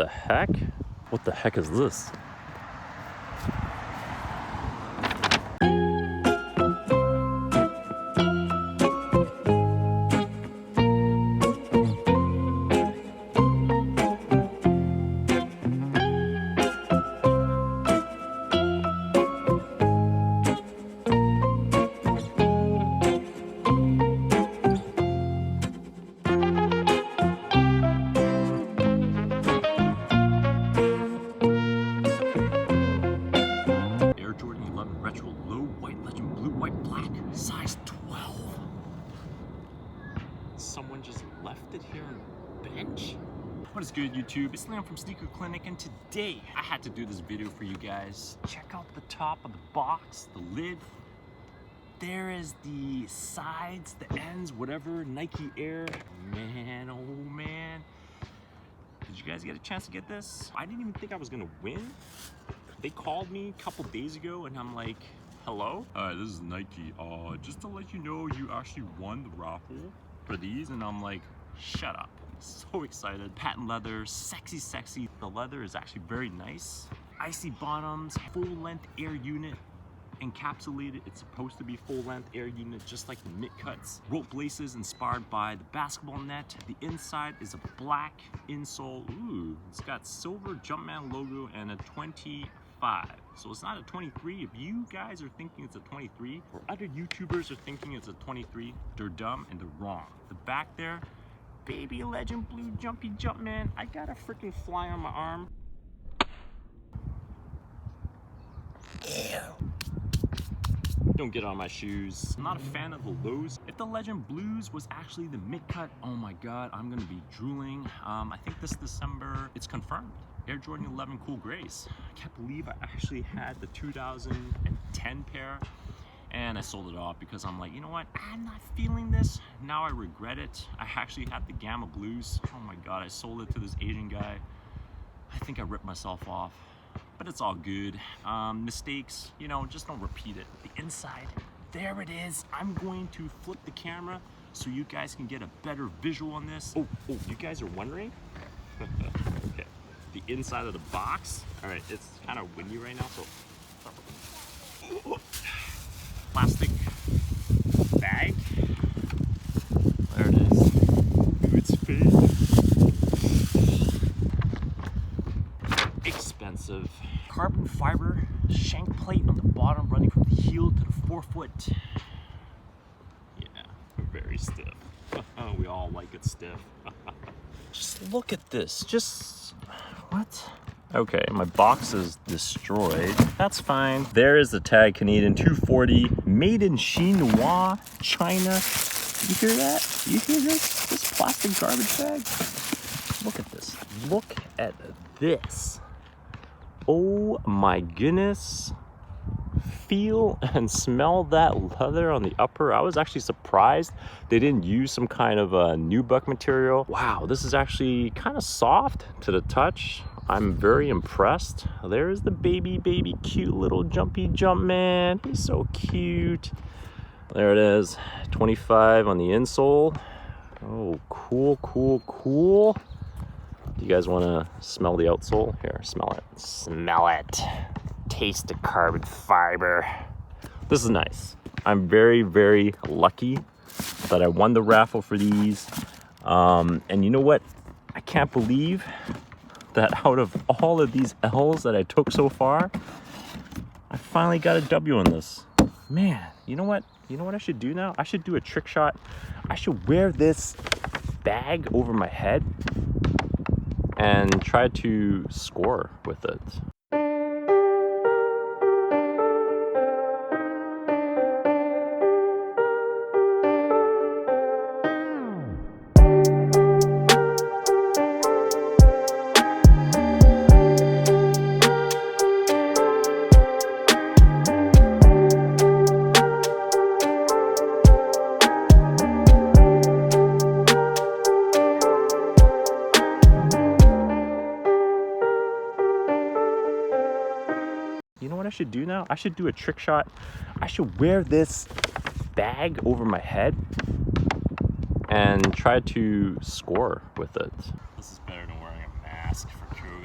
heck? What the heck is this? Size 12. Someone just left it here on the bench. What is good, YouTube? It's Liam from Sneaker Clinic, and today I had to do this video for you guys. Check out the top of the box, the lid. There is the sides, the ends, whatever, Nike Air. Man, oh man. Did you guys get a chance to get this? I didn't even think I was gonna win. They called me a couple days ago and I'm like, hello? This is Nike. Just to let you know, you actually won the raffle for these. And I'm like, shut up. So excited. Patent leather, sexy, sexy. The leather is actually very nice. Icy bottoms, full length air unit. Encapsulated, it's supposed to be full length air unit, just like the mid cuts. Rope laces inspired by the basketball net. The inside is a black insole. Ooh, it's got silver Jumpman logo and a 25. So it's not a 23. If you guys are thinking it's a 23, or other YouTubers are thinking it's a 23, they're dumb and they're wrong. The back there, baby legend blue jumpy Jumpman. I got a freaking fly on my arm. Ew. Don't get on my shoes. I'm not a fan of the lows. If the Legend Blues was actually the mid-cut, oh my God, I'm gonna be drooling. I think this December, it's confirmed. Air Jordan 11 Cool Grays. I can't believe I actually had the 2010 pair and I sold it off because I'm like, you know what? I'm not feeling this. Now I regret it. I actually had the Gamma Blues. Oh my God, I sold it to this Asian guy. I think I ripped myself off. But it's all good. Mistakes, you know, just don't repeat it. The inside, there it is. I'm going to flip the camera so you guys can get a better visual on this. Oh, you guys are wondering? Okay. The inside of the box. All right, it's kind of windy right now, so. Plastic bag. There it is. Good space. Expensive. Carbon fiber shank plate on the bottom running from the heel to the forefoot. Yeah, very stiff. We all like it stiff. Just look at this. Just what? Okay, my box is destroyed. That's fine. There is the tag, Canadian 240, made in Chinois, China. You hear that? You hear this? This plastic garbage bag? Look at this. Look at this. Oh my goodness. Feel and smell that leather on the upper. I was actually surprised they didn't use some kind of a nubuck material. Wow, this is actually kind of soft to the touch. I'm very impressed. There's the baby cute little jumpy Jumpman. He's so cute. There it is, 25 on the insole. Oh, cool. Do you guys want to smell the outsole? Here, smell it. Smell it. Taste the carbon fiber. This is nice. I'm very, very lucky that I won the raffle for these. And you know what? I can't believe that out of all of these L's that I took so far, I finally got a W on this. Man, you know what? You know what I should do now? I should do a trick shot. I should wear this bag over my head and try to score with it. You know what I should do now? I should do a trick shot. I should wear this bag over my head and try to score with it. This is better than wearing a mask for COVID.